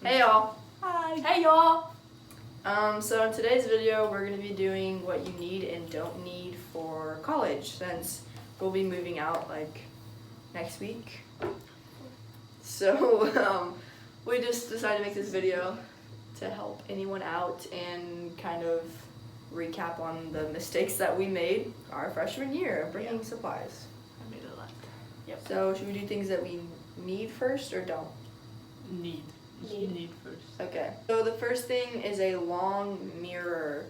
Hey y'all. Hi. Hey y'all. So in today's video, we're going to be doing what you need and don't need for college, since we'll be moving out like next week. So we just decided to make this video to help anyone out and kind of recap on the mistakes that we made our freshman year of bringing supplies. I made a lot. Yep. So should we do things that we need first or don't? Need. Need first. Okay. So the first thing is a long mirror.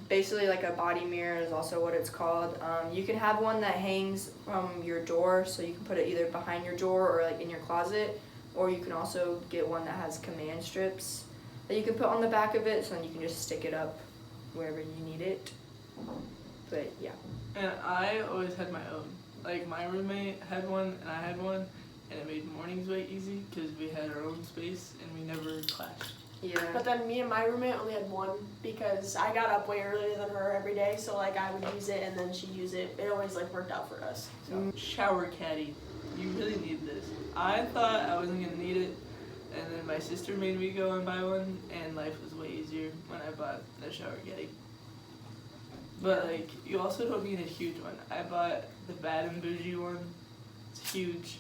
Basically like a body mirror is also what it's called. You can have one that hangs from your door, so you can put it either behind your door or like in your closet, or you can also get one that has command strips that you can put on the back of it, so then you can just stick it up wherever you need it. But yeah. And I always had my own. Like my roommate had one and I had one, and it made mornings way easy because we had our own space and we never clashed. Yeah. But then me and my roommate only had one because I got up way earlier than her every day, so like I would use it and then she'd use it. It always like worked out for us. So. Shower caddy. You really need this. I thought I wasn't gonna need it, and then my sister made me go and buy one, and life was way easier when I bought the shower caddy. But like, you also don't need a huge one. I bought the Bad and Bougie one. It's huge,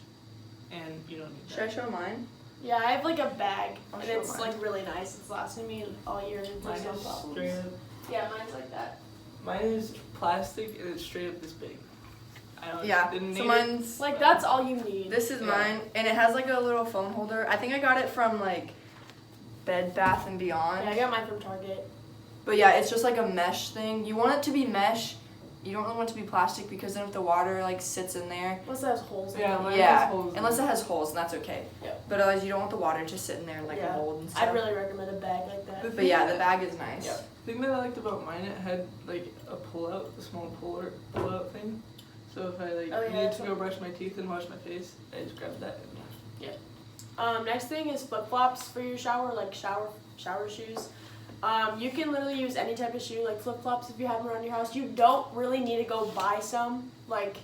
and you don't need that. Should I show mine? Yeah, I have like a bag I'll and show it's mine. like really nice. It's lasting me all year and Mine there's no is problems. straight up. Yeah, mine's like that. Mine is plastic and it's straight up this big. I don't. Yeah. Didn't So need mine's Like that's all you need. This is Yeah. mine, and it has like a little phone holder. I think I got it from like Bed Bath and Beyond. Yeah, I got mine from Target. But yeah, it's just like a mesh thing. You want it to be mesh. You don't really want it to be plastic, because then if the water like sits in there, Unless it has holes in Yeah, it. mine yeah, has holes in unless it. it has holes, and that's okay. Yep. But otherwise, you don't want the water just sitting there like a Yeah. mold and stuff. I'd really recommend a bag like that. But yeah, the bag is nice. Yep. The thing that I liked about mine, it had like a a small pull-out thing. So if I like Oh, yeah, needed that's to go brush my teeth and wash my face, I just grabbed that. Next thing is flip-flops for your shower, like shower shoes. You can literally use any type of shoe, like flip-flops if you have them around your house. You don't really need to go buy some, like,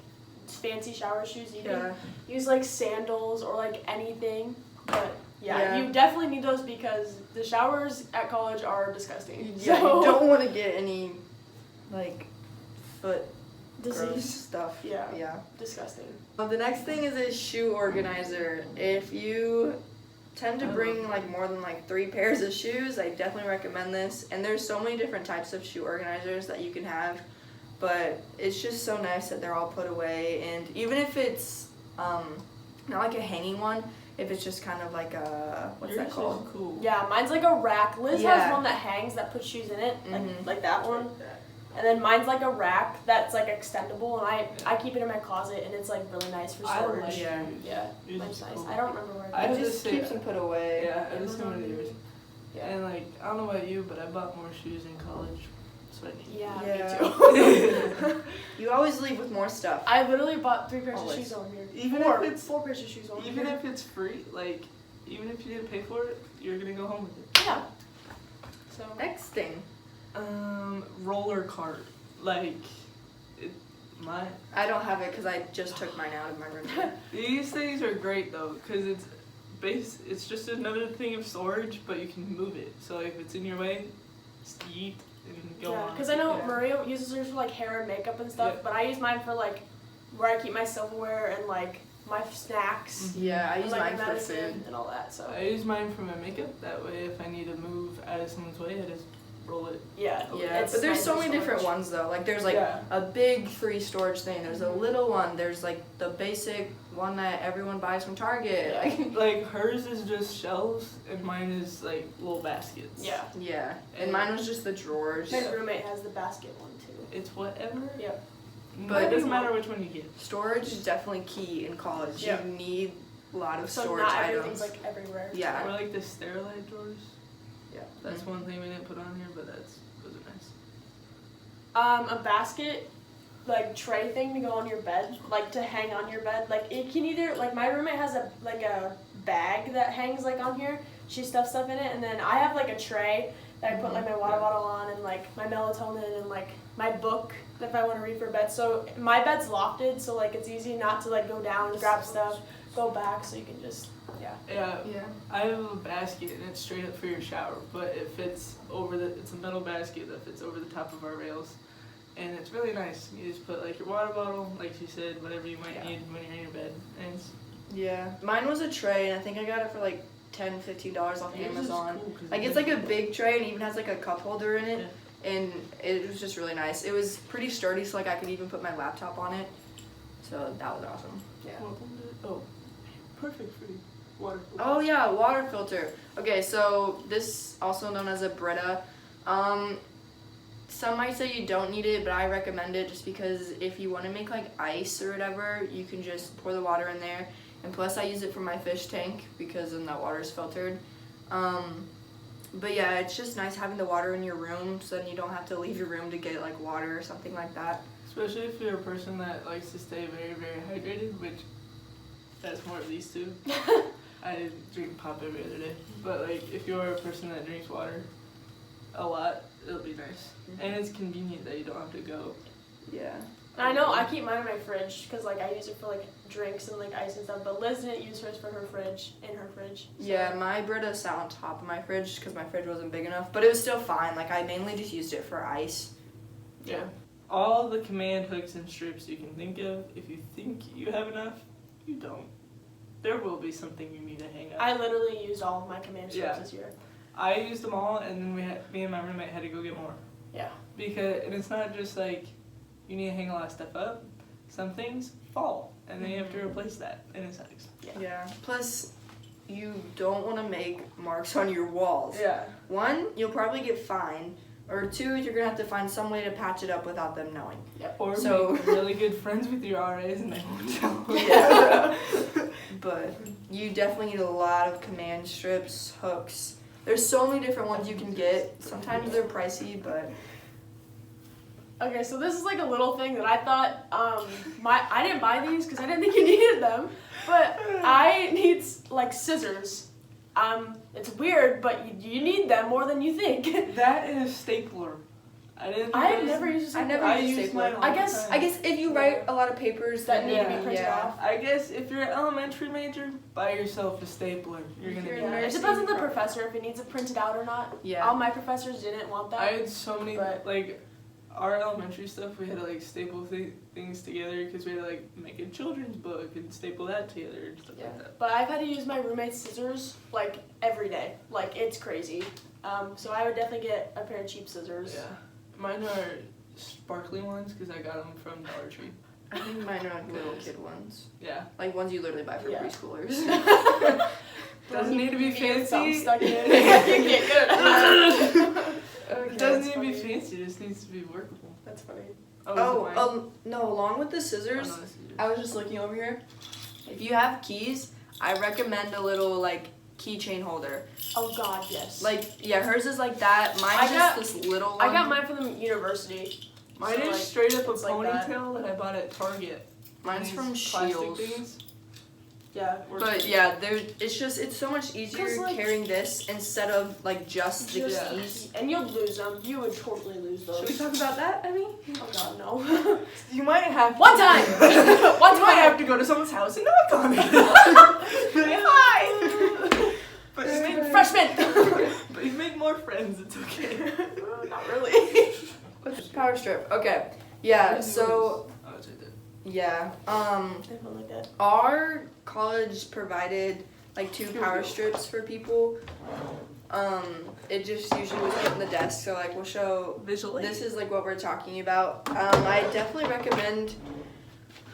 fancy shower shoes. You Yeah. can use, like, sandals or, like, anything. But, Yeah. you definitely need those because the showers at college are disgusting. Yeah, So- you don't want to get any like foot gross Disease. stuff. Yeah. Yeah. Disgusting. Well, the next thing is a shoe organizer. If you tend to bring like more than like 3 pairs of shoes, I definitely recommend this. And there's so many different types of shoe organizers that you can have, but it's just so nice that they're all put away. And even if it's not like a hanging one, if it's just kind of like a what's Yours that called? is cool. Yeah, mine's like a rack. Liz Yeah. has one that hangs that puts shoes in it, Mhm. like that one. And then mine's like a rack that's like extendable, and I keep it in my closet, and it's like really nice for I storage. like Yeah. yours. Yeah, Yours mine's is nice. cool. I don't remember where. I It it just just say- keeps them put away. Yeah, I just know what it is. Yeah. And like, I don't know about you, but I bought more shoes in college, so I need. Yeah, Yeah. me too. You always leave with more stuff. I literally bought 3 pairs Always. of shoes on here. Even four, if it's 4 pairs of shoes on Even here. if it's free, like, even if you didn't pay for it, you're gonna go home with it. Yeah. So. Next thing. Roller cart, like, I don't have it because I just took mine out of my room. These things are great though, because it's just another thing of storage, but you can move it. So if it's in your way, just yeet and go Yeah, on. because I know Yeah. Maria uses hers for like hair and makeup and stuff, Yeah. but I use mine for like where I keep my silverware and like my snacks. Yeah, I and, use like, mine for medicine food. and all that. So I use mine for my makeup. That way, if I need to move out of someone's way, I just roll it. yeah, Yeah, it's but there's nice so for many different storage. ones though. Like there's like Yeah. a big free storage thing. There's a little one. There's like the basic one that everyone buys from Target. Yeah. Like, Like hers is just shelves, and mine is like little baskets. Yeah. yeah, and mine was just the drawers. My roommate has the basket one too. It's whatever. Yeah. But it doesn't Whatever you matter which one you get. Storage is definitely key in college. Yeah. You need a lot of So storage not items. everything's like everywhere. Yeah. Or like the sterilite drawers. Yeah. That's one thing we didn't put on here, but those are nice. A basket, like tray thing to go on your bed, like to hang on your bed. Like it can either like my roommate has a bag that hangs like on here. She stuffs stuff in it, and then I have like a tray that I put like my water bottle on and like my melatonin and like my book if I want to read for bed. So my bed's lofted, so like it's easy not to like go down and grab stuff, go back, so you can just Yeah. I have a basket and it's straight up for your shower, but it fits it's a metal basket that fits over the top of our rails. And it's really nice. You just put like your water bottle, like she said, whatever you might need when you're in your bed. And it's, mine was a tray, and I think I got it for like $10-15 off yours is Amazon. cool 'cause Like it's like a big tray and even has like a cup holder in it, and it was just really nice. It was pretty sturdy, so like I could even put my laptop on it. So that was awesome. Oh, perfect for you. Water filter. Oh yeah, water filter. Okay, so this also known as a Brita. Some might say you don't need it, but I recommend it just because if you want to make like ice or whatever, you can just pour the water in there. And plus I use it for my fish tank because then that water is filtered. But yeah, it's just nice having the water in your room so then you don't have to leave your room to get like water or something like that. Especially if you're a person that likes to stay very, very hydrated, which that's more of these two. I drink pop every other day. But like if you're a person that drinks water a lot, it'll be nice. And it's convenient that you don't have to go. Yeah. I know I keep mine in my fridge because like I use it for like drinks and like ice and stuff. But Liz didn't use hers for her fridge in her fridge. So. Yeah, my Brita sat on top of my fridge because my fridge wasn't big enough, but it was still fine. Like I mainly just used it for ice. Yeah. All the command hooks and strips you can think of. If you think you have enough, you don't. There will be something you need to hang up. I literally used all of my command strips this year. I used them all, and then me and my roommate had to go get more. Yeah. And it's not just like you need to hang a lot of stuff up. Some things fall, and then you have to replace that, and it sucks. Yeah. Plus, you don't want to make marks on your walls. Yeah. One, you'll probably get fined, or two, you're gonna have to find some way to patch it up without them knowing. Yep. Or So- make really good friends with your RAs, and they won't tell. Yeah. But you definitely need a lot of command strips, hooks. There's so many different ones you can get. Sometimes they're pricey, but Okay, so this is like a little thing that I thought, I didn't buy these because I didn't think you needed them, but I need like scissors. It's weird, but you need them more than you think. That is a stapler. I didn't. I have never used a stapler. I used used mine stapler. all I the guess- time. I guess if you write a lot of papers That need to be Yeah. printed off. I guess if you're an elementary major, buy yourself a stapler. You're gonna If you're need a Yeah, it. it depends on the professor if it needs it printed out or not. Yeah. All my professors didn't want that. I had so many But- like our elementary stuff. We had to like staple things together because we had to like make a children's book and staple that together and stuff like that. But I've had to use my roommate's scissors like every day. Like it's crazy. So I would definitely get a pair of cheap scissors. Yeah, mine are sparkly ones because I got them from Dollar Tree. I think mine are like little kid ones. Yeah, Like ones you literally buy for Yeah. preschoolers. doesn't need to be Get something fancy. stuck in it. You get good at that. It doesn't need to be That's funny. fancy. It just needs to be workable. That's funny. No, along with the scissors, I was just looking over here. If you have keys, I recommend a little like keychain holder. Oh God, yes. Like, yeah, hers is like that. Mine's just this little one. I got mine from the university. Mine So, is like, straight up a it's like that. ponytail that I bought at Target. Mine's These from plastic Shields. things. Yeah. But yeah, it's so much easier 'Cause, like- carrying this instead of like just the Just keys. and you'll lose them. You would totally lose those. Should we talk about that, Emmy? Oh God, no. You might have One time. One You might time. have to go to someone's house and knock on it. Say hi. But you make Freshman. But you make more friends. It's okay. Not really. Power strip. Okay. Yeah. So Oh, it's right there. yeah. Something like that. Our college provided like 2 Here we power go. strips for people. It just usually was put in the desk. So like we'll show. Visually. This is like what we're talking about. I definitely recommend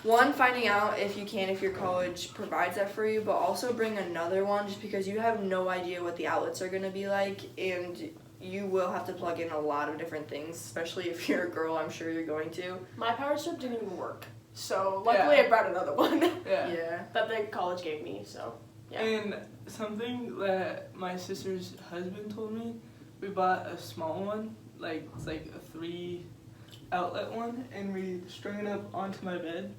one, finding out if your college provides that for you, but also bring another one just because you have no idea what the outlets are going to be like, and you will have to plug in a lot of different things, especially if you're a girl. I'm sure you're going to. My power strip didn't even work. So luckily I brought another one Yeah. that the college gave me. So yeah. And something that my sister's husband told me, we bought a small one, like it's like a 3 outlet one, and we strung it up onto my bed,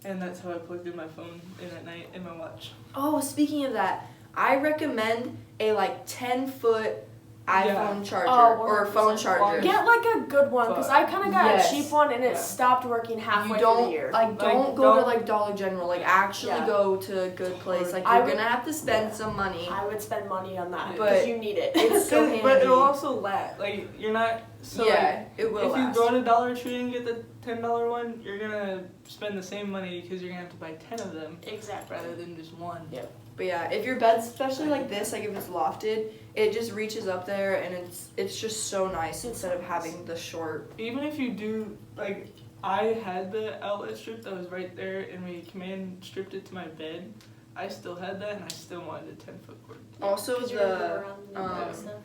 and that's how I plugged in my phone in at night and my watch. Oh, speaking of that, I recommend a like 10-foot iPhone charger Oh, or phone 100%. charger. Get like a good one because I kind of got Yes. a cheap one and it Yeah. stopped working You halfway through the don't year. don't go to like Dollar General. Like actually Yeah. go to a good place. Like I you're would- gonna have to spend some money. I would spend money on that But because you need it. It's so handy. But it'll also last. Like you're not. So yeah, like, it will if you last. go to Dollar Tree and get the $10 one, you're gonna spend the same money because you're gonna have to buy 10 of them Exactly. rather than just one. Yeah. But yeah, if your bed's especially like this, like if it's lofted, it just reaches up there and it's just so nice instead of having the short. Even if you do, like, I had the outlet strip that was right there and we command stripped it to my bed. I still had that and I still wanted a 10-foot cord. Also 'Cause you're gonna go the around and do that stuff.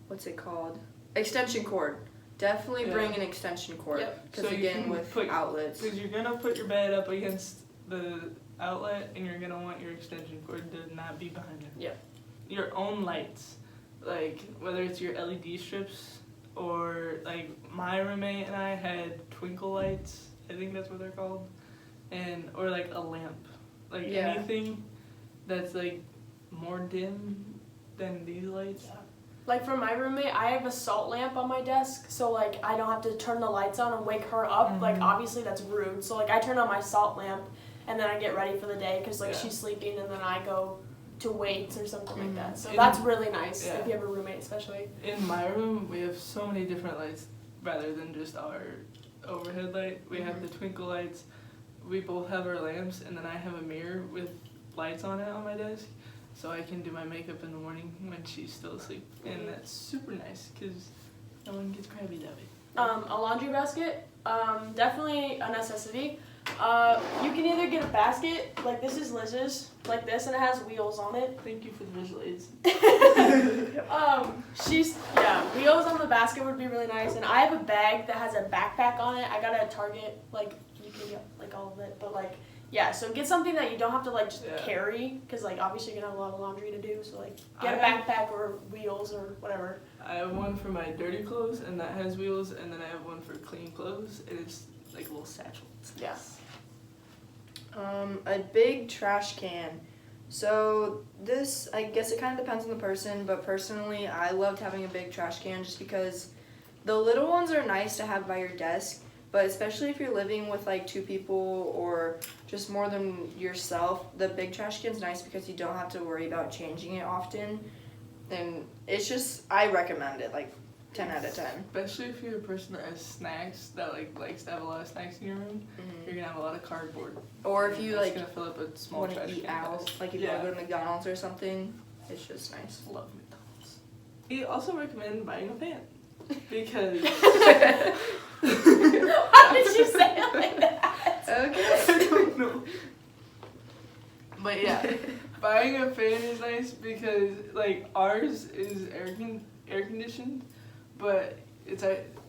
what's it called? Extension cord. Definitely Yeah. bring an extension cord. Yep. Because So you again can with put- outlets. Because you're gonna put your bed up against the outlet and you're gonna want your extension cord to not be behind it. Yep. Your own lights, like whether it's your LED strips or like my roommate and I had twinkle lights, I think that's what they're called, and or like a lamp, like Yeah. anything that's like more dim than these lights. Yeah. Like for my roommate, I have a salt lamp on my desk, so like I don't have to turn the lights on and wake her up. Like Mhm. obviously that's rude. So like I turn on my salt lamp, and then I get ready for the day because like Yeah. she's sleeping, and then I go to weights or something like that. So In- that's really nice yeah. if you have a roommate, especially. In my room, we have so many different lights rather than just our overhead light. We have the twinkle lights. We both have our lamps, and then I have a mirror with lights on it on my desk, so I can do my makeup in the morning when she's still asleep, and that's super nice because no one gets crabby that way. A laundry basket, definitely a necessity. You can either get a basket like this is Liz's, like this, and it has wheels on it. Thank you for the visual aids. Wheels on the basket would be really nice, and I have a bag that has a backpack on it. I got it at Target, like you can get like all of it, but like yeah, so get something that you don't have to like just Yeah. carry, because like obviously you're gonna have a lot of laundry to do, so like get a I- backpack or wheels or whatever. I have one for my dirty clothes, and that has wheels, and then I have one for clean clothes, and it's like a little satchel. Yeah. A big trash can. So this, I guess it kind of depends on the person, but personally, I loved having a big trash can just because the little ones are nice to have by your desk, but especially if you're living with like two people or just more than yourself, the big trash can's nice because you don't have to worry about changing it often. And it's just, I recommend it, like 10 out of 10. Especially if you're a person that has snacks, that like likes to have a lot of snacks in your room, you're gonna have a lot of cardboard. Or if you It's like gonna fill up a small want trash to eat can. out, like if you want to go to McDonald's or something, it's just nice. Love McDonald's. We also recommend buying a fan because Why did you say it like that? Okay. I don't know. But yeah, buying a fan is nice because like ours is air conditioned, but it's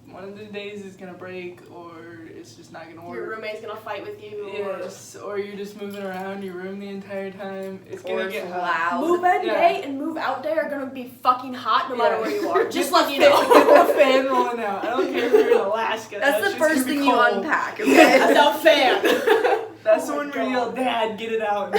one of the days it's gonna break or it's just not gonna work. Your roommate's gonna fight with you. Yes, or you're just moving around your room the entire time. It's Or gonna it's get hot. loud. Move in Yeah. day and move out day are gonna be fucking hot no matter Yeah. where you are. Just Get let you the know. fan rolling out. I don't care if you're in Alaska. That's the shit's first gonna be thing you cold. unpack, okay? That's a fan. That's Oh the my one where you God. yell, "Dad, get it out."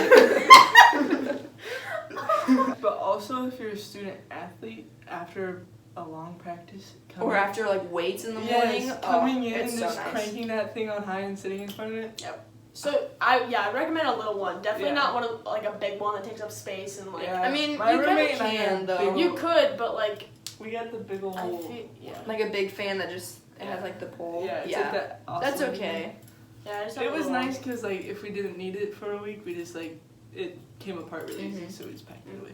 But also, if you're a student athlete, after a long practice, Or after like weights in the morning, yes, coming in it's and so just nice. cranking that thing on high and sitting in front of it. So I recommend a little one. Definitely Yeah. not one of like a big one that takes up space and like Yeah. I mean, My you kinda roommate and I can, have though. big- you could, but like We got the big old. I feel Like a big fan that just it has like the pole. Yeah, it's like that. That's awesome okay. yeah. I just It have a was little nice because like if we didn't need it for a week, we just like it came apart really easy, Mhm. so we just packed it away.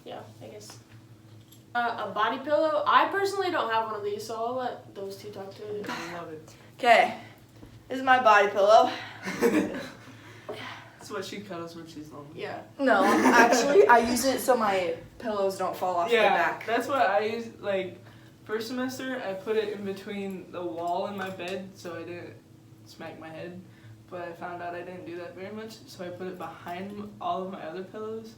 Yeah, I guess. A body pillow. I personally don't have one of these, so I'll let those two talk to it. I love it. Okay, this is my body pillow. That's what she cuddles when she's lonely. Yeah. No, actually, I use it so my pillows don't fall off the Yeah, back. that's what I use. Like, first semester, I put it in between the wall and my bed so I didn't smack my head. But I found out I didn't do that very much, so I put it behind all of my other pillows,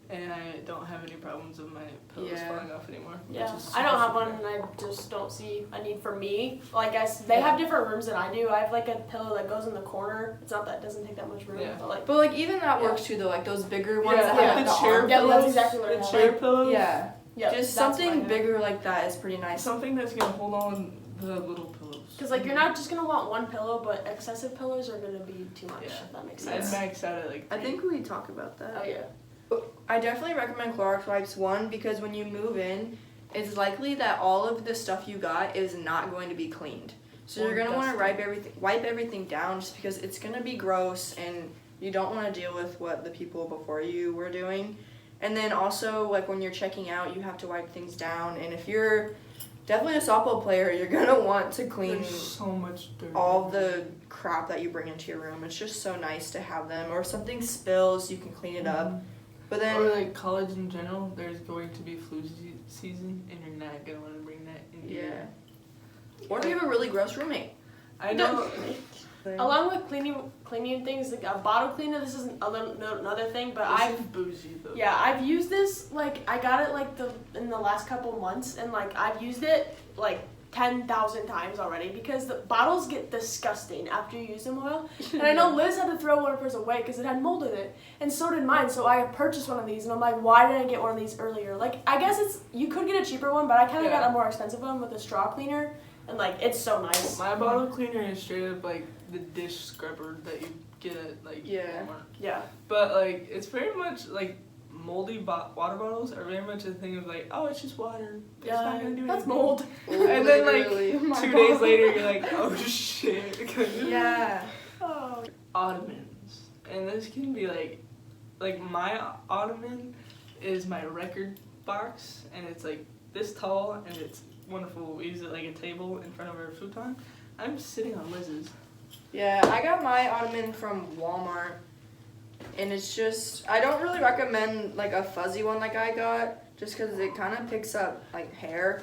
and I don't have any problems with my pillows Yeah. falling off anymore. Yeah, which is I don't have super one, and I just don't see a need for me. Like they Yeah. have different rooms than I do. I have like a pillow that goes in the corner. It's not that it doesn't take that much room, Yeah. but But like even that Yeah. works too though, like those bigger ones Yeah, that like have the like chair arm Yeah, that's pillows. exactly what I The have. chair pillows. Yeah. Yeah, Just that's something fine. bigger like that is pretty nice. Something that's gonna hold on the little pillows. Because like you're not just gonna want one pillow, but excessive pillows are gonna be too much. Yeah. If that makes I'd sense. max out at like I think we talk about that. Oh yeah. I definitely recommend Clorox wipes, one, because when you move in, it's likely that all of the stuff you got is not going to be cleaned. So Or you're gonna want to dusty. wipe everything down, just because it's gonna be gross and you don't want to deal with what the people before you were doing. And then also, like when you're checking out, you have to wipe things down. And if you're definitely a softball player, you're gonna want to clean There's so much dirt. all the crap that you bring into your room. It's just so nice to have them. Or if something spills, you can clean it up. But then, Or like college in general, there's going to be flu season, and you're not gonna want to bring that into your- yeah. Or if you have a really gross roommate. I know. Along with cleaning things, like a bottle cleaner. This is another thing, but This is bougie though. I've used this, like, I got it, like, in the last couple months, and, like, I've used it, like, 10,000 times already, because the bottles get disgusting after you use them oil, and I know Liz had to throw one of hers away because it had mold in it, and so did mine, so I purchased one of these, and I'm like, why didn't I get one of these earlier? Like, I guess you could get a cheaper one, but I kind of Yeah. got a more expensive one with a straw cleaner, and, like, it's so nice. My bottle cleaner is straight up like the dish scrubber that you get at like Yeah. Walmart. Yeah. But like it's very much like moldy water bottles are very much a thing of like, oh, it's just water. It's not gonna do that's anything. mold. And then like Literally. 2 days later you're like, oh shit. Yeah. Oh. Ottomans. And this can be like my ottoman is my record box, and it's like this tall, and it's wonderful. We use it like a table in front of our futon. I'm sitting on Liz's. Yeah, I got my ottoman from Walmart, and it's just, I don't really recommend like a fuzzy one like I got, just because it kind of picks up like hair,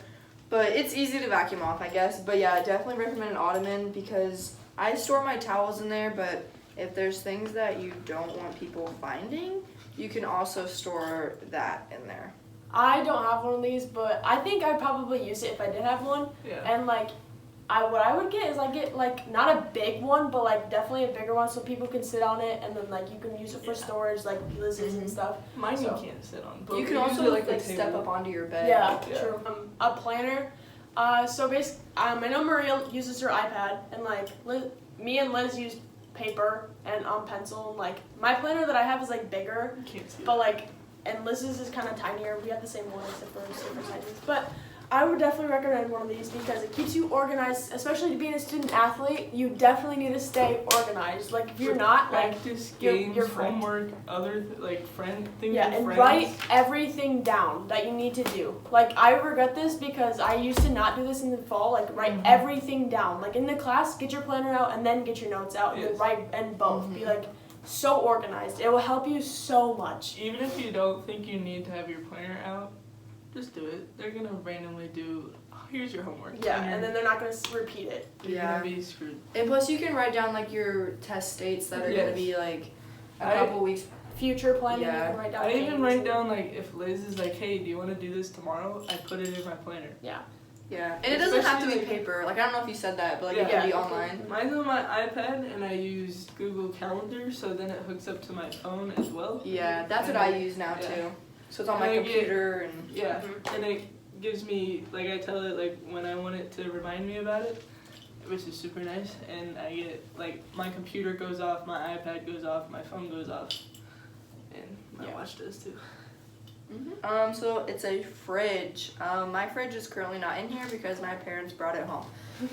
but it's easy to vacuum off, I guess. But yeah, I definitely recommend an ottoman because I store my towels in there, but if there's things that you don't want people finding, you can also store that in there. I don't have one of these, but I think I'd probably use it if I did have one. Yeah. And like, what I would get is I get like not a big one, but like definitely a bigger one so people can sit on it, and then like you can use it for Yeah. storage, like Liz's and stuff. Mine So- you can't sit on. But You can we use also it like a step table. up onto your bed. Yeah, Yeah. true. A planner. So basically, I know Maria uses her iPad, and like me and Liz use paper and pencil. And like my planner that I have is like bigger, You can't see but like, and Liz's is kind of tinier. We have the same one except for different sizes. But I would definitely recommend one of these because it keeps you organized. Especially being a student athlete, you definitely need to stay organized. Like if you're not, like, practice, you're- games, you're friend. homework, other like things yeah, with and friends. write everything down that you need to do. Like I regret this because I used to not do this in the fall. Like write everything down. Like in the class, get your planner out and then get your notes out, and Yes. then write and both. Be like so organized. It will help you so much. Even if you don't think you need to have your planner out, just do it. They're gonna randomly do, oh, here's your homework. Yeah, and then they're not gonna repeat it. you're Yeah. gonna be screwed. And plus you can write down like your test states that are Yes. gonna be like a I- couple weeks. Future planning, Yeah. you can write down. I even things write and- down like if Liz is like, hey, do you want to do this tomorrow? I put it in my planner. Yeah. Yeah, and it doesn't have to be Especially- paper. Like I don't know if you said that, but like it Yeah. can be Yeah. online. Mine's on my iPad, and I use Google Calendar, so then it hooks up to my phone as well. Yeah, that's what I use now too. So it's on my And I get- computer and Yeah, and it gives me, like I tell it like when I want it to remind me about it, which is super nice, and I get like my computer goes off, my iPad goes off, my phone goes off, and my Yeah. watch does too. So it's a fridge. My fridge is currently not in here because my parents brought it home.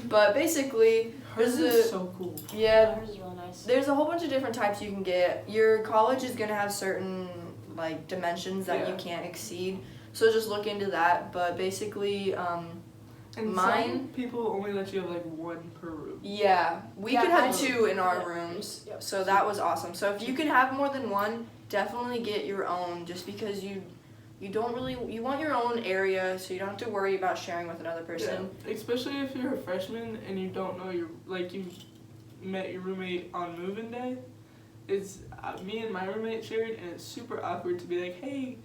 But basically, Hers there's is a so cool. yeah, Hers is really nice. there's a whole bunch of different types you can get. Your college is gonna have certain like dimensions that you Yeah. can't exceed. So just look into that. But basically, And Mine- some people only let you have like one per room. yeah, we Yeah, could have mine- 2 in our yeah. rooms. Yep. So that was awesome. So if you can have more than one, definitely get your own. Just because you don't really, you want your own area, so you don't have to worry about sharing with another person. Yeah, especially if you're a freshman and you don't know you met your roommate on move-in day. It's me and my roommate shared, and it's super awkward to be like, hey,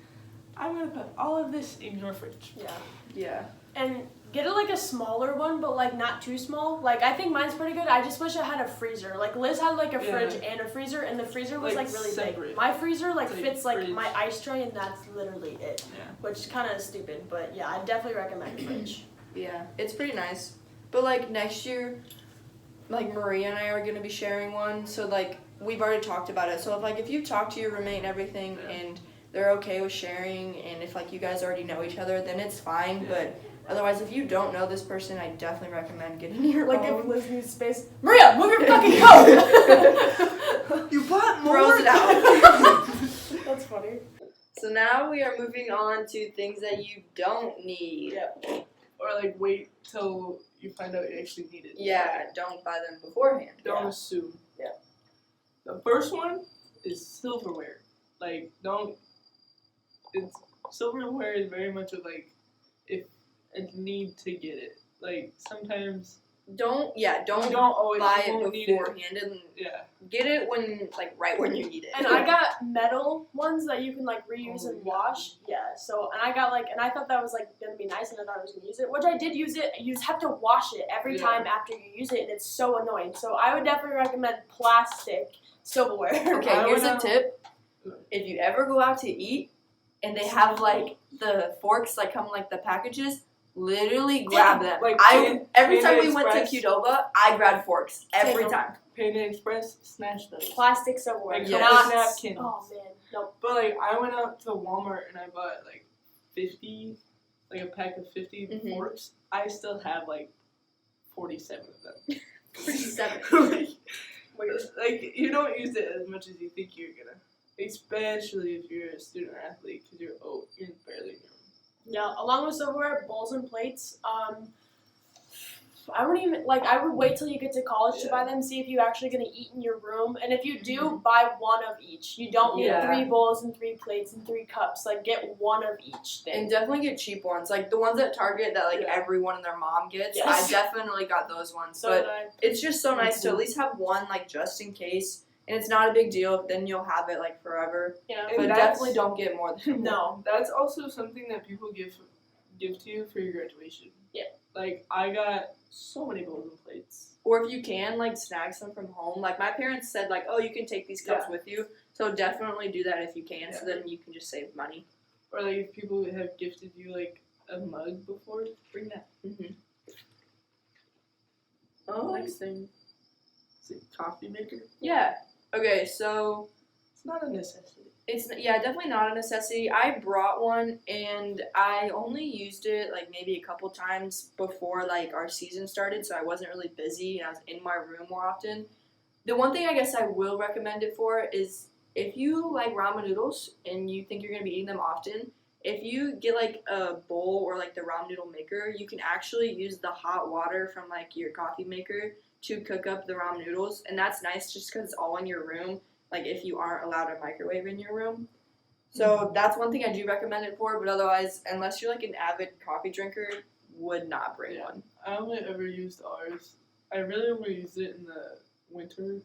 I'm gonna put all of this in your fridge. Yeah. Yeah. And Get it like a smaller one, but like not too small. Like I think mine's pretty good. I just wish I had a freezer. Like Liz had like a fridge and a freezer, and the freezer was like really separate. big. My freezer like fits like fridge. my ice tray, and that's literally it. Yeah. Which is kind of stupid, but yeah, I definitely recommend a fridge. Yeah, it's pretty nice. But like next year, like Maria and I are gonna be sharing one. So like we've already talked about it. So if you talk to your roommate and everything, and they're okay with sharing, and if like you guys already know each other, then it's fine. Yeah. But otherwise, if you don't know this person, I definitely recommend getting your Like own. if Liz needs space, Maria, move your fucking coat. You bought more. Throws it out. That's funny. So now we are moving on to things that you don't need. Yep. Or like wait till you find out you actually need it. Yeah, don't buy them beforehand. Don't assume. Yeah. The first one is silverware. Like silverware is very much of like if a need to get it. Like sometimes Don't you don't always buy you it won't need it. beforehand and Yeah. get it when right when you need it. And I got metal ones that you can like reuse Oh, and yeah. wash. Yeah. So and I got like and I thought that was like gonna be nice and I thought I was gonna use it, which I did use it. You just have to wash it every Yeah. time after you use it, and it's so annoying. So I would definitely recommend plastic silverware. Okay, I here's a went tip. If you ever go out to eat and they have like the forks like come in, like the packages, literally grab them. Like Every time Panda we went to Express. Qdoba, I grabbed forks every Same. time. Panda Express, snatch those. Plastic silverware. Like Yes. Not napkins. Oh man, nope. But like I went out to Walmart and I bought like 50, like a pack of 50 Mhm. forks. I still have like 47 of them. 47. like you don't use it as much as you think you're gonna, especially if you're a student or athlete because you're barely in your room. Yeah, along with silverware, bowls and plates. I wouldn't even I would wait till you get to college to Yeah. buy them. See if you're actually gonna eat in your room, and if you do, buy one of each. You don't need Yeah. 3 bowls and 3 plates and 3 cups. Like get one of each thing. And definitely get cheap ones, like the ones at Target that like Yeah. everyone and their mom gets. Yes. I definitely got those ones, So but I, it's just so nice to at least have one, like just in case. And it's not a big deal. Then you'll have it like forever. yeah. And But that's- definitely don't get more than No. That's also something that people give to you for your graduation. Yeah. Like I got so many bowls and plates. Or if you can, like, snag some from home. Like, my parents said, like, oh, you can take these cups Yeah. with you. So definitely do that if you can, so Yeah. then you can just save money. Or like if people have gifted you like a mug before, bring that. Mm-hmm. Oh, next thing. It's a coffee maker. Yeah. Okay, so It's not a necessity. it's, yeah, definitely not a necessity. I brought one, and I only used it, like, maybe a couple times before, like, our season started, so I wasn't really busy, and I was in my room more often. The one thing I guess I will recommend it for is if you like ramen noodles and you think you're going to be eating them often, if you get, like, a bowl or, like, the ramen noodle maker, you can actually use the hot water from, like, your coffee maker to cook up the ramen noodles, and that's nice just because it's all in your room, like, if you aren't allowed a microwave in your room. So that's one thing I do recommend it for, but otherwise, unless you're, like, an avid coffee drinker, would not bring Yeah. one. I only ever used ours. I really only used it in the winter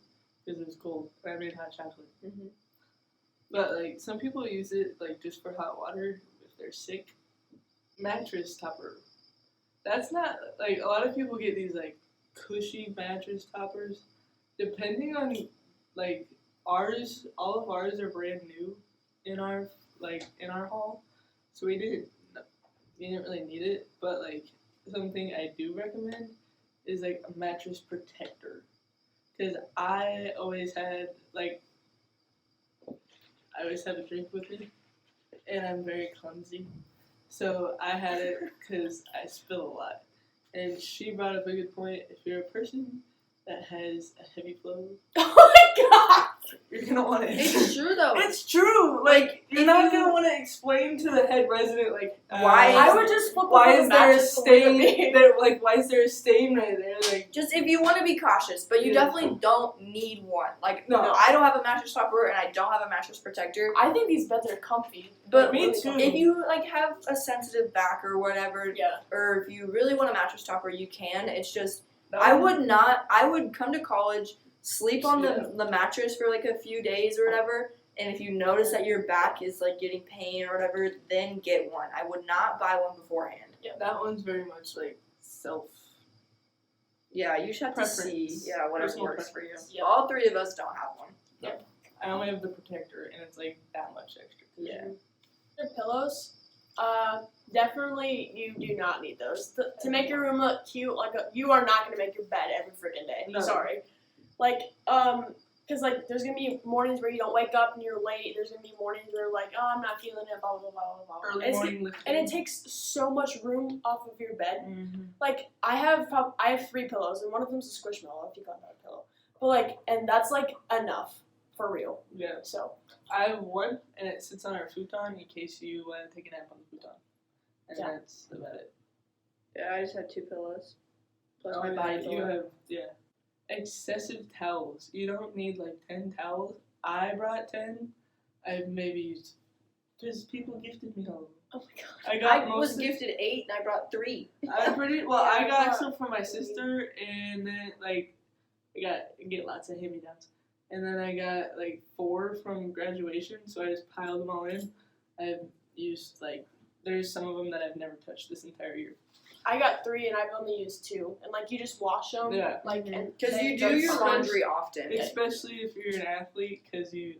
because it was cold. I made hot chocolate. Mm-hmm. But like some people use it like just for hot water if they're sick. Mattress topper. That's not like a lot of people get these like cushy mattress toppers. Depending on like ours, all of ours are brand new in our hall, so we didn't really need it. But like something I do recommend is like a mattress protector, because I always have a drink with me, and I'm very clumsy. So I had it because I spill a lot. And she brought up a good point. If you're a person that has a heavy flow, Oh my god! you're going to want to... It's true, though. It's true! Like, you're if not you- going to want to explain to the head resident, like... Why I would just flip Why over is the there a mattress and leave it stain be. there? Like, why is there a stain right there? Like, Just if you want to be cautious, but you Yeah. definitely don't need one. Like, No. I don't have a mattress topper and I don't have a mattress protector. I think these beds are comfy. But Me too. if you like have a sensitive back or whatever, Yeah. or if you really want a mattress topper, you can. It's just no. I would come to college, sleep on the mattress for like a few days or whatever, and if you notice that your back is like getting pain or whatever, then get one. I would not buy one beforehand. That one's very much like self. Yeah, you should have to see. Preference. Yeah, whatever Personal works for you. preference. Yeah. All three of us don't have one. I only have the protector, and it's like that much extra. Yeah. Your pillows, definitely you do not need those. To make your room look cute, you are not gonna make your bed every freaking day. No. Sorry, because there's gonna be mornings where you don't wake up and you're late. There's gonna be mornings where you're like, oh, I'm not feeling it, blah blah blah blah blah. Early morning lifting. And it takes so much room off of your bed. Mm-hmm. Like I have 3 pillows, and one of them's a Squishmallow if you got that pillow. But and that's enough for real. Yeah. So I have one, and it sits on our futon in case you want to take a nap on the futon. And Yeah. that's about it. Yeah, I just have 2 pillows. Plus Oh, my yeah, body you pillow. have, excessive towels. You don't need like 10 towels. I brought 10. I've maybe used, because people gifted me all of them. oh my god. I got I was most of- gifted 8 and I brought 3. I'm pretty well. I Yeah, got I some for my sister, and then I get lots of hand-me-downs, and then I got 4 from graduation. So I just piled them all in. I've used there's some of them that I've never touched this entire year. I got 3 and I've only used 2. And you just wash them. Yeah. And Because they you don't do your smell. laundry often. Especially if you're an athlete, because you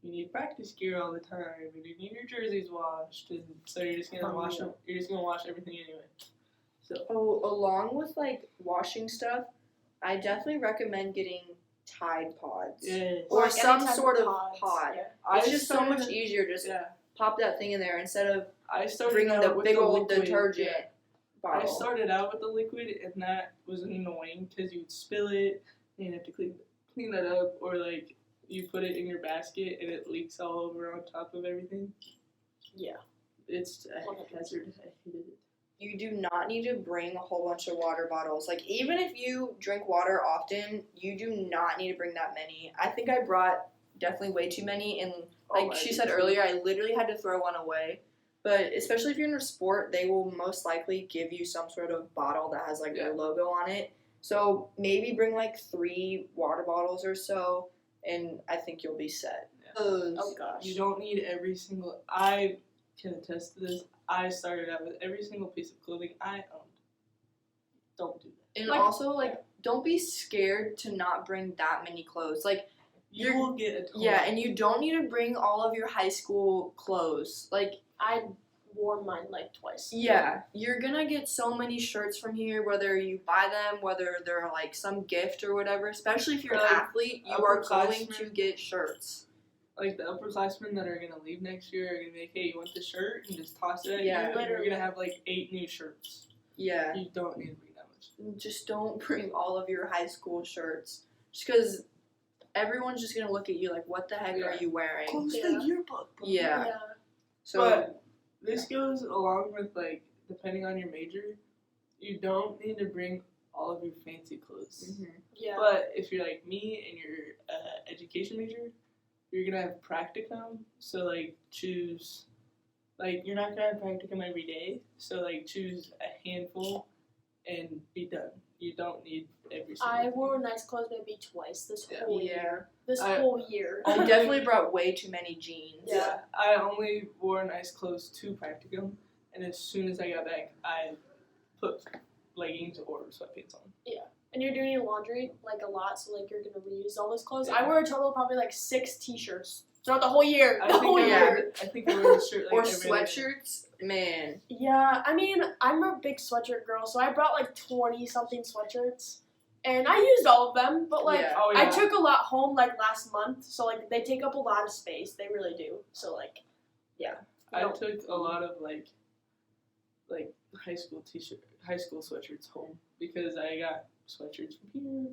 need practice gear all the time, and you need your jerseys washed, and so you're just gonna wash them. You're just gonna wash everything anyway. So Oh, along with washing stuff, I definitely recommend getting Tide Pods. yeah, Or any some type sort of pods, pod. Yeah. It's just so much easier. Just Yeah, pop that thing in there instead of I started bringing out the with big the old liquid. detergent Yeah. I bottle. started out with the liquid, and that was annoying because you'd spill it, and you have to clean that up, or you put it in your basket and it leaks all over on top of everything. Yeah. It's a hazard. I hated it. You do not need to bring a whole bunch of water bottles. Even if you drink water often, you do not need to bring that many. I think I brought definitely way too many, and Oh, I she did said too. earlier, I literally had to throw one away. But especially if you're in a sport, they will most likely give you some sort of bottle that has their logo on it. So maybe bring 3 water bottles or so, and I think you'll be set. Yeah. Oh gosh. You don't need every single. I can attest to this. I started out with every single piece of clothing I owned. Don't do that. And also, don't be scared to not bring that many clothes. You will get a ton. Yeah, and you don't need to bring all of your high school clothes. I wore mine twice. Yeah, you're gonna get so many shirts from here, whether you buy them, whether they're some gift or whatever. Especially if you're an athlete, you are going to get shirts. The upperclassmen that are gonna leave next year are gonna be like, hey, you want this shirt? And just toss it at Yeah, you. literally. And you're gonna have 8 new shirts. Yeah, You don't need to bring that much. just don't bring all of your high school shirts, just because everyone's just gonna look at you like, what the heck Yeah. are you wearing? the yearbook. Bro. Yeah. Yeah. So But this goes along with depending on your major, you don't need to bring all of your fancy clothes. mhm. Yeah. But if you're like me and you're education major, you're gonna have practicum. So choose, you're not gonna have practicum every day. So choose a handful and be done. You don't need every single. I wore nice clothes maybe twice this Yeah. whole Yeah. year. This I- whole year. I definitely brought way too many jeans. Yeah. I only wore nice clothes to practicum, and as soon as I got back, I put leggings or sweatpants on. And you're doing your laundry a lot, so you're gonna reuse all those clothes. I wear a total of probably 6 t-shirts throughout the whole year. I The think whole I year. wear, I think I wear a shirt Or every other day. sweatshirts, man. Yeah, I mean, I'm a big sweatshirt girl, so I brought 20 something sweatshirts, and I used all of them. But Yeah. Oh, I yeah. took a lot home last month, so they take up a lot of space. They really do. So yeah. I No. took a lot of high school sweatshirts home because I got sweatshirts from here,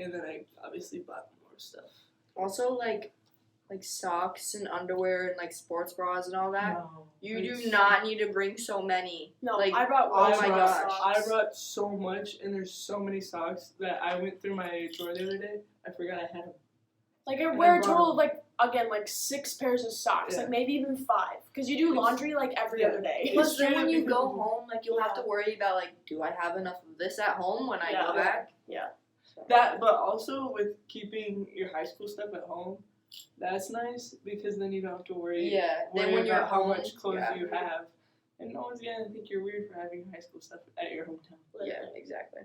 and then I obviously bought more stuff. Also, socks and underwear and sports bras and all that. No, You it's- do not need to bring so many. No, Like, I brought oh way my more gosh. I socks. brought so much, and there's so many socks that I went through my drawer the other day. I forgot I had them. I and wear I a brought total of 6 pairs of socks, Yeah. maybe even 5, because you do It's- laundry every yeah. other day. Plus, then when you It's go true. home, you'll have to Yeah. worry about do I have enough of this at home when I Yeah. go back? Yeah. So. That, but also with keeping your high school stuff at home, that's nice because then you don't have to worry. Yeah. Then worry when you're about how home, much clothes yeah. you have, And no one's gonna think you're weird for having high school stuff at your hometown. Yeah, exactly.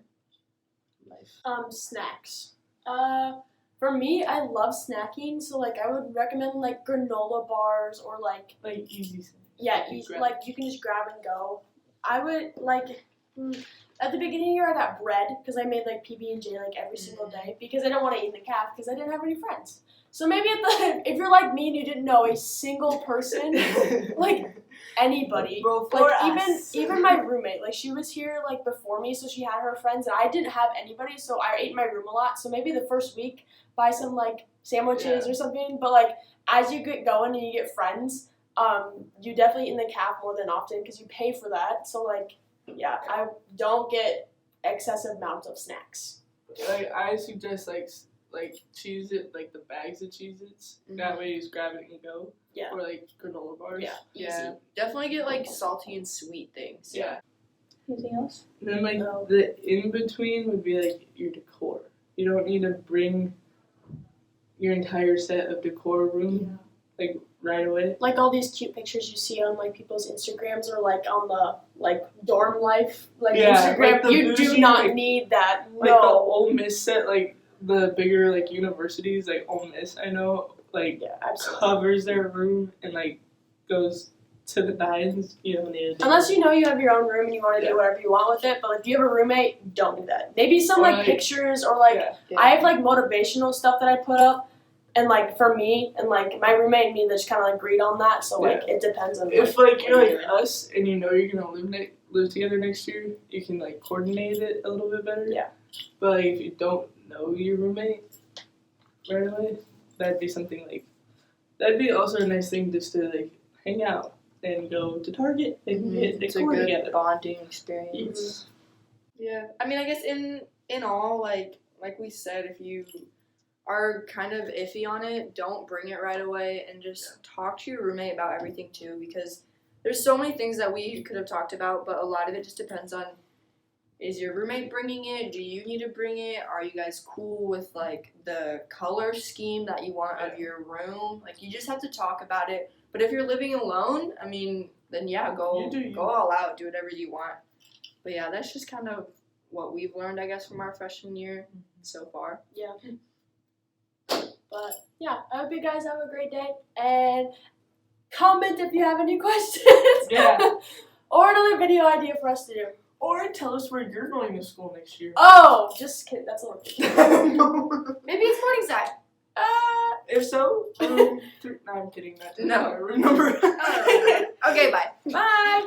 Life. Snacks. For me, I love snacking, so like I would recommend like granola bars or like easy snacks. yeah, You grab like you can just grab and go. I would like at the beginning of the year I got bread because I made like PB&J like every single day because I didn't want to eat in the calf because I didn't have any friends. So maybe if you're like me and you didn't know a single person, like anybody, even my roommate, like she was here like before me, so she had her friends and I didn't have anybody, so I ate in my room a lot. So maybe the first week buy some like sandwiches or something, but like as you get going and you get friends, you definitely eat in the calf more than often because you pay for that. So like yeah, I don't get excessive amounts of snacks. Like I suggest like Cheez It, like the bags of Cheez Its. That way you just grab it and go. Yeah. Or like granola bars. Yeah. Yeah. Definitely get like salty and sweet things. Yeah. Anything else? And then like the in between would be like your decor. You don't need to bring your entire set of decor room like right away. Like all these cute pictures you see on like people's Instagrams or like on the like dorm life Instagram. Like the you do bougie, not like, need that. No. Like the Ole Miss set, like the bigger like universities, like Ole Miss, I know, like covers their room and like goes to the nines. You don't need it. Unless you know you have your own room and you want to do whatever you want with it, but if you have a roommate, don't do that. Maybe some like pictures or like I have like motivational stuff that I put up. And like for me and like my roommate and me, they just kind of like agreed on that. So like it depends on. If like you're like us and you know you're gonna live together next year, you can like coordinate it a little bit better. Yeah. But like if you don't know your roommate right away, that'd be something like that'd be also a nice thing just to like hang out and go to Target and get decor together. Bonding experience. Yeah, I mean, I guess in all like we said, if you are kind of iffy on it, don't bring it right away and just talk to your roommate about everything too, because there's so many things that we could have talked about, but a lot of it just depends on, is your roommate bringing it? Do you need to bring it? Are you guys cool with like the color scheme that you want of your room? Like you just have to talk about it. But if you're living alone, I mean, then go all out, do whatever you want. But yeah, that's just kind of what we've learned, I guess, from our freshman year so far. Yeah. But yeah, I hope you guys have a great day and comment if you have any questions. Yeah. Or another video idea for us to do. Or tell us where you're going to school next year. Oh, just kidding. That's a little Maybe it's Morningside. If so, no, I'm kidding. No. Remember. Okay, bye. Bye.